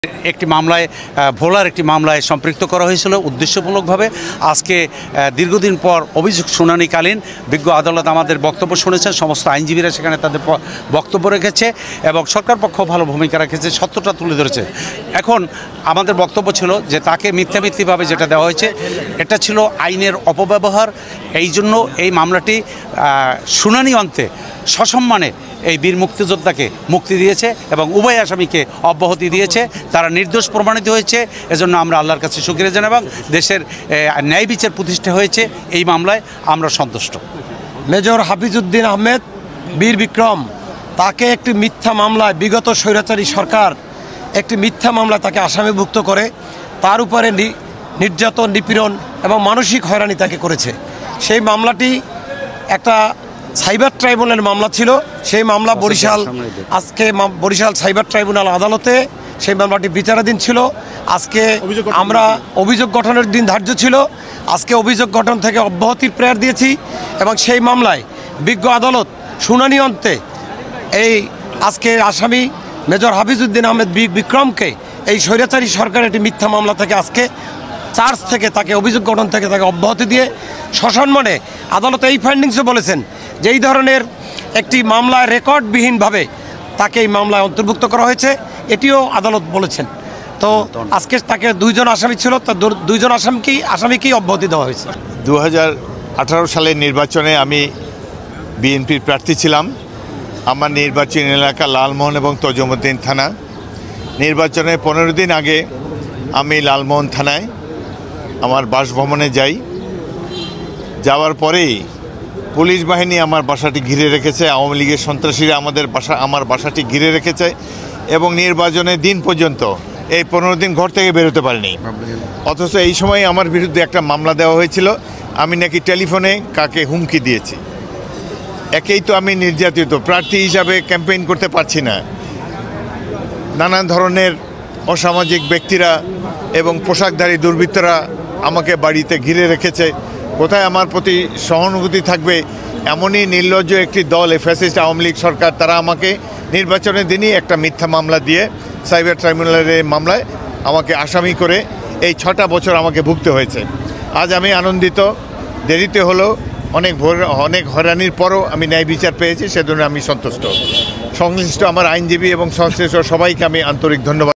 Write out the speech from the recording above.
একটি মামলায় ভোলার একটি মামলায় সম্পৃক্ত করা হয়েছিল উদ্দেশ্যমূলকভাবে। আজকে দীর্ঘদিন পর অভিযোগ শুনানিকালীন বিজ্ঞ আদালত আমাদের বক্তব্য শুনেছেন, সমস্ত আইনজীবীরা সেখানে তাদের বক্তব্য রেখেছে এবং সরকার পক্ষ ভালো ভূমিকা রেখেছে, সত্যটা তুলে ধরেছে। এখন আমাদের বক্তব্য ছিল যে তাকে মিথ্যাভাবে যেটা দেওয়া হয়েছে এটা ছিল আইনের অপব্যবহার। এই জন্য এই মামলাটি শুনানি অন্তে সসম্মানে এই বীর মুক্তিযোদ্ধাকে মুক্তি দিয়েছে এবং উভয় আসামিকে অব্যাহতি দিয়েছে। তারা নির্দোষ প্রমাণিত হয়েছে। এজন্য আমরা আল্লাহর কাছে শুকরিয়া জানাই এবং দেশের ন্যায় বিচার প্রতিষ্ঠা হয়েছে এই মামলায় আমরা সন্তুষ্ট। মেজর হাফিজউদ্দিন আহমেদ বীর বিক্রম, তাকে একটি মিথ্যা মামলায় বিগত স্বৈরাচারী সরকার একটি মিথ্যা মামলায় তাকে আসামিভুক্ত করে তার উপরে নির্যাতন, নিপীড়ন এবং মানসিক হয়রানি তাকে করেছে। সেই মামলাটি একটা সাইবার ট্রাইব্যুনালের মামলা ছিল। সেই মামলা বরিশাল সাইবার ট্রাইব্যুনাল আদালতে সেই মামলাটি বিচারাধীন ছিল। আজকে আমরা অভিযোগ গঠনের দিন ধার্য ছিল। আজকে অভিযোগ গঠন থেকে অব্যাহতির প্রেয়ার দিয়েছি এবং সেই মামলায় বিজ্ঞ আদালত শুনানি অন্তে এই আজকে আসামি মেজর হাফিজউদ্দিন আহমেদ বীর বিক্রমকে এই স্বৈরাচারী সরকারের একটি মিথ্যা মামলা থেকে আজকে চার্জ থেকে তাকে অভিযোগ গঠন থেকে তাকে অব্যাহতি দিয়ে সসম্মানে আদালত এই ফাইন্ডিংসও বলেছেন যে এই ধরনের একটি মামলায় রেকর্ডবিহীনভাবে তাকে এই মামলায় অন্তর্ভুক্ত করা হয়েছে, এটিও আদালত বলেছেন। তো আজকে তাকে দুইজন আসামি ছিল, তা দুইজন আসামিকেই অব্যাহতি দেওয়া হয়েছে। 2018 সালের নির্বাচনে আমি বিএনপির প্রার্থী ছিলাম। আমার নির্বাচনী এলাকা লালমোহন এবং তজুমউদ্দিন থানা। নির্বাচনের 15 দিন আগে আমি লালমোহন থানায় আমার বাসভবনে যাই। যাওয়ার পরেই পুলিশ বাহিনী আমার বাসাটি ঘিরে রেখেছে, আওয়ামী লীগের সন্ত্রাসীরা আমার বাসাটি ঘিরে রেখেছে এবং নির্বাচনের দিন পর্যন্ত এই 15 দিন ঘর থেকে বেরোতে পারিনি। অথচ এই সময় আমার বিরুদ্ধে একটা মামলা দেওয়া হয়েছিল, আমি নাকি টেলিফোনে কাকে হুমকি দিয়েছি। একেই তো আমি নির্যাতিত, প্রার্থী হিসাবে ক্যাম্পেইন করতে পারছি না। নানান ধরনের অসামাজিক ব্যক্তিরা এবং পোশাকধারী দুর্বৃত্তরা আমাকে বাড়িতে ঘিরে রেখেছে। কোথায় আমার প্রতি সহানুভূতি থাকবে? এমনই নির্লজ্জ একটি দল, ফ্যাসিস্ট আওয়ামী লীগ সরকার, তারা আমাকে নির্বাচনের দিনই একটা মিথ্যা মামলা দিয়ে সাইবার ট্রাইব্যুনালের মামলায় আমাকে আসামি করে এই 6টা বছর আমাকে ভুগতে হয়েছে। আজ আমি আনন্দিত, দেরিতে হলো, অনেক হয়রানির পরও আমি ন্যায় বিচার পেয়েছি, সেজন্য আমি সন্তুষ্ট। সংশ্লিষ্ট আমার আইনজীবী এবং সংশ্লিষ্ট সবাইকে আমি আন্তরিক ধন্যবাদ।